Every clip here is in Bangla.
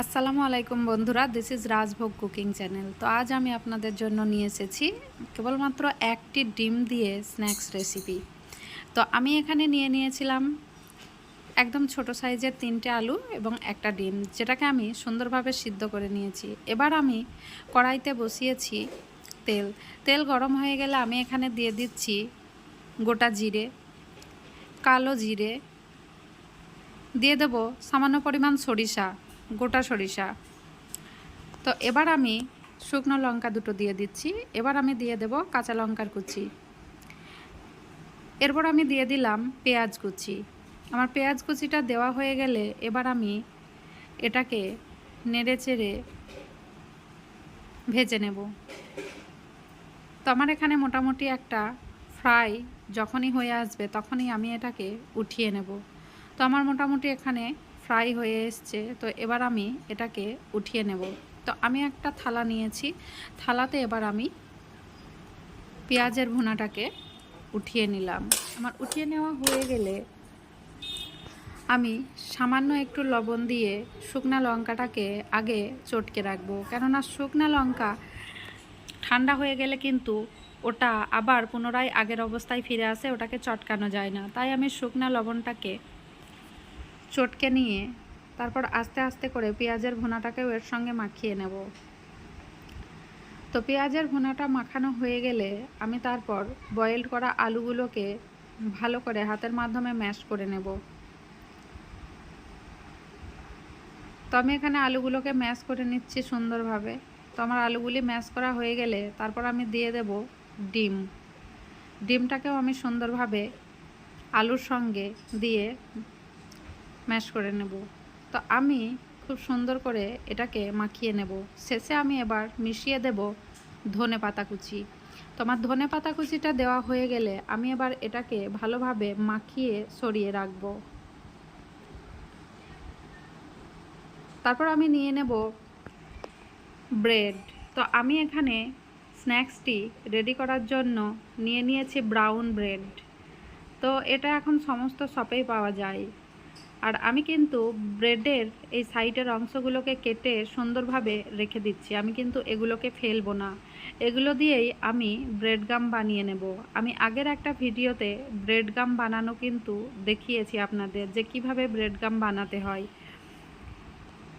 আসসালামু আলাইকুম বন্ধুরা, this is rajbhog cooking channel. তো আজ আমি আপনাদের জন্য নিয়ে এসেছি কেবলমাত্র একটি ডিম দিয়ে স্ন্যাক্স রেসিপি। তো আমি এখানে নিয়ে নিয়েছিলাম একদম ছোট সাইজের 3টে আলু এবং একটা ডিম, যেটাকে আমি সুন্দরভাবে সিদ্ধ করে নিয়েছি। এবার আমি কড়াইতে বসিয়েছি তেল গরম হয়ে গেলে আমি এখানে দিয়ে দিচ্ছি গোটা জিরে, কালো জিরে, দিয়ে দেব সামান্য পরিমাণ সরিষা, গোটা সরিষা। তো এবার আমি শুকনো লঙ্কা দুটো দিয়ে দিচ্ছি। এবার আমি দিয়ে দেব কাঁচা লঙ্কার কুচি। এরপর আমি দিয়ে দিলাম পেঁয়াজ কুচি। আমার পেঁয়াজ কুচিটা দেওয়া হয়ে গেলে এবার আমি এটাকে নেড়ে চেড়ে ভেজে নেব। তো আমার এখানে মোটামুটি একটা ফ্রাই যখনই হয়ে আসবে তখনই আমি এটাকে উঠিয়ে নেব। তো আমার মোটামুটি এখানে ফ্রাই হয়ে এসছে। তো এবার আমি এটাকে উঠিয়ে নেব। তো আমি একটা থালা নিয়েছি, থালাতে এবার আমি পেঁয়াজের ভুনাটাকে উঠিয়ে নিলাম। আমার উঠিয়ে নেওয়া হয়ে গেলে আমি সামান্য একটু লবণ দিয়ে শুকনা লঙ্কাটাকে আগে চটকে রাখবো, কেননা শুকনা লঙ্কা ঠান্ডা হয়ে গেলে কিন্তু ওটা আবার পুনরায় আগের অবস্থায় ফিরে আসে, ওটাকে চটকানো যায় না। তাই আমি শুকনা লবণটাকে চটকে নিয়ে তারপর আস্তে আস্তে করে পেঁয়াজের ভুনাটাকেও এর সঙ্গে মাখিয়ে নেব। তো পেঁয়াজের ভুনাটা মাখানো হয়ে গেলে আমি তারপর বয়েলড করা আলুগুলোকে ভালো করে হাতের মাধ্যমে ম্যাশ করে নেব। তো আমি এখানে আলুগুলোকে ম্যাশ করে নিচ্ছি সুন্দরভাবে। তো আমার আলুগুলি ম্যাশ করা হয়ে গেলে তারপর আমি দিয়ে দেব ডিমটাকেও আমি সুন্দরভাবে আলুর সঙ্গে দিয়ে ম্যাশ করে নেব। তো আমি খুব সুন্দর করে এটাকে মাখিয়ে নেব। শেষে আমি এবার মিশিয়ে দেব ধনে পাতা কুচি। তো আমার ধনে পাতা কুচিটা দেওয়া হয়ে গেলে আমি এবার এটাকে ভালোভাবে মাখিয়ে সরিয়ে রাখব। তারপর আমি নিয়ে নেব ব্রেড। তো আমি এখানে স্ন্যাক্সটি রেডি করার জন্য নিয়ে নিয়েছি ব্রাউন ব্রেড। তো এটা এখন সমস্ত শপেই পাওয়া যায়। আর আমি কিন্তু ব্রেডের এই সাইডের অংশগুলোকে কেটে সুন্দরভাবে রেখে দিচ্ছি। আমি কিন্তু এগুলোকে ফেলবো না, এগুলো দিয়েই আমি ব্রেড গাম বানিয়ে নেব। আমি আগের একটা ভিডিওতে ব্রেড গাম বানানো কিন্তু দেখিয়েছি আপনাদের, যে কিভাবে ব্রেড গাম বানাতে হয়।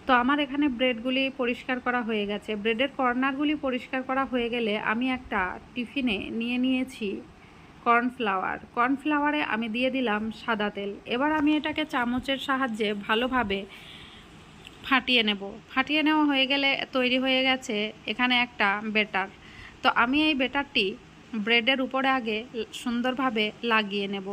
তো আমার এখানে ব্রেডগুলি পরিষ্কার করা হয়ে গেছে। ব্রেডের কর্নারগুলি পরিষ্কার করা হয়ে গেলে আমি একটা টিফিনে নিয়ে নিয়েছি কর্নফ্লাওয়ারে আমি দিয়ে দিলাম সাদা তেল। এবার আমি এটাকে চামচের সাহায্যে ভালোভাবে ফাটিয়ে নেব। ফাটিয়ে নেওয়া হয়ে গেলে তৈরি হয়ে গেছে এখানে একটা বেটার। তো আমি এই বেটারটি ব্রেডের উপরে আগে সুন্দরভাবে লাগিয়ে নেব।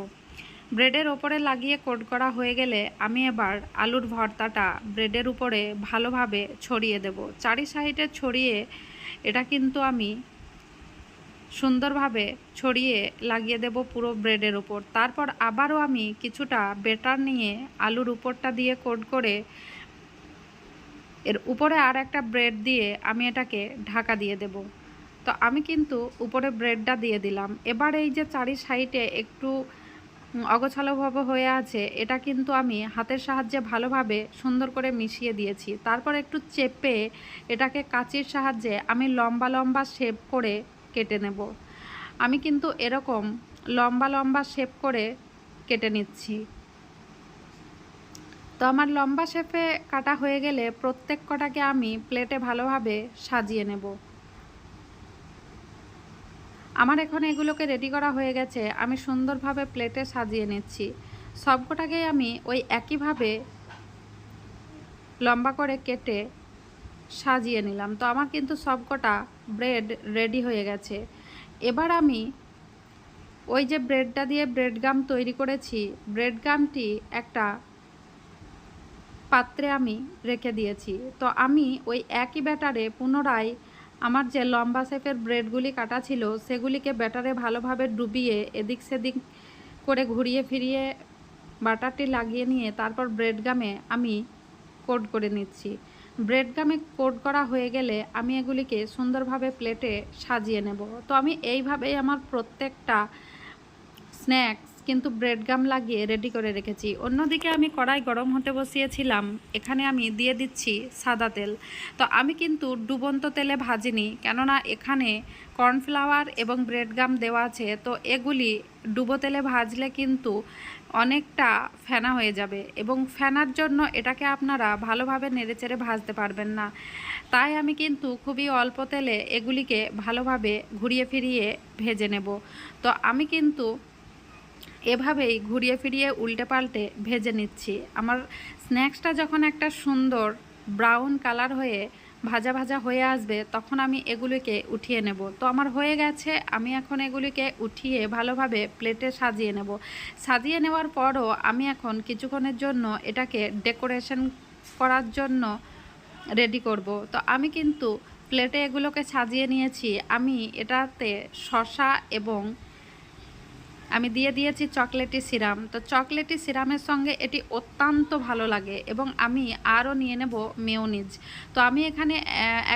ব্রেডের ওপরে লাগিয়ে কোট করা হয়ে গেলে আমি এবার আলুর ভর্তাটা ব্রেডের উপরে ভালোভাবে ছড়িয়ে দেব। চারি সাইডে ছড়িয়ে এটা কিন্তু আমি সুন্দরভাবে ছড়িয়ে লাগিয়ে দেব পুরো ব্রেডের উপর। তারপর আবারও আমি কিছুটা বেটার নিয়ে আলুর উপরটা দিয়ে কোট করে এর উপরে আর একটা ব্রেড দিয়ে আমি এটাকে ঢাকা দিয়ে দেব। তো আমি কিন্তু উপরে ব্রেডটা দিয়ে দিলাম। এবার এই যে চারি সাইডে একটু অগোছালোভাবে হয়ে আছে, এটা কিন্তু আমি হাতের সাহায্যে ভালোভাবে সুন্দর করে মিশিয়ে দিয়েছি। তারপর একটু চেপে এটাকে কাঁচির সাহায্যে আমি লম্বা লম্বা শেপ করে কেটে নেব। আমি কিন্তু এরকম লম্বা লম্বা শেপ করে কেটে নিচ্ছি। তো আমার লম্বা শেপে কাটা হয়ে গেলে প্রত্যেক কটাকে আমি প্লেটে ভালোভাবে সাজিয়ে নেব। আমার এখন এগুলোকে রেডি করা হয়ে গেছে, আমি সুন্দরভাবে প্লেটে সাজিয়ে নিচ্ছি। সবকটাকেই আমি ওই একইভাবে লম্বা করে কেটে সাজিয়ে নিলাম। তো আমার কিন্তু সবকটা ব্রেড রেডি হয়ে গেছে। এবার আমি ওই যে ব্রেডটা দিয়ে ব্রেড গাম তৈরি করেছি, ব্রেড গামটি একটা পাত্রে আমি রেখে দিয়েছি। তো আমি ওই একই ব্যাটারে পুনরায় আমার যে লম্বা শেপের ব্রেডগুলি কাটা ছিল সেগুলিকে ব্যাটারে ভালোভাবে ডুবিয়ে এদিক সেদিক করে ঘুরিয়ে ফিরিয়ে বাটারটি লাগিয়ে নিয়ে তারপর ব্রেড গামে আমি কোট করে নিচ্ছি। ব্রেড গামে কোট করা হয়ে গেলে আমি এগুলিকে সুন্দরভাবে প্লেটে সাজিয়ে নেব। তো আমি এইভাবেই আমার প্রত্যেকটা স্ন্যাক্স কিন্তু ব্রেড গাম লাগিয়ে রেডি করে রেখেছি। অন্যদিকে আমি কড়াই গরম হতে বসিয়েছিলাম, এখানে আমি দিয়ে দিচ্ছি সাদা তেল। তো আমি কিন্তু ডুবন্ত তেলে ভাজিনি, কেননা এখানে কর্নফ্লাওয়ার এবং ব্রেড গাম দেওয়া আছে, তো এগুলি ডুবো তেলে ভাজলে কিন্তু অনেকটা ফেনা হয়ে যাবে এবং ফেনার জন্য এটাকে আপনারা ভালোভাবে নেড়েচেড়ে ভাজতে পারবেন না। তাই আমি কিন্তু খুবই অল্প তেলে এগুলিকে ভালোভাবে ঘুরিয়ে ফিরিয়ে ভেজে নেব। তো আমি কিন্তু এভাবেই ঘুরিয়ে ফিরিয়ে উল্টে পাল্টে ভেজে নিচ্ছি। আমার স্ন্যাক্সটা যখন একটা সুন্দর ব্রাউন কালার হয়ে ভাজা ভাজা হয়ে আসবে, তখন আমি এগুলিকে উঠিয়ে নেব। তো আমার হয়ে গেছে, আমি এখন এগুলিকে উঠিয়ে ভালোভাবে প্লেটে সাজিয়ে নেব। সাজিয়ে নেওয়ার পরও আমি এখন কিছুক্ষণের জন্য এটাকে ডেকোরেশন করার জন্য রেডি করব। তো আমি কিন্তু প্লেটে এগুলোকে সাজিয়ে নিয়েছি। আমি এটাতে শসা এবং আমি দিয়ে দিয়েছি চকলেটি সিরাম। তো চকলেটি সিরামের সঙ্গে এটি অত্যন্ত ভালো লাগে এবং আমি আরও নিয়ে নেব মেয়োনিজ। তো আমি এখানে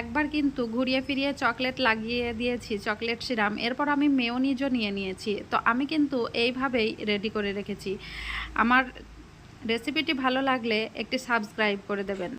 একবার কিন্তু ঘুরিয়ে ফিরিয়ে চকলেট লাগিয়ে দিয়েছি, চকলেট সিরাম। এরপর আমি মেয়োনিজও নিয়ে নিয়েছি। তো আমি কিন্তু এইভাবেই রেডি করে রেখেছি। আমার রেসিপিটি ভালো লাগলে একটি সাবস্ক্রাইব করে দেবেন।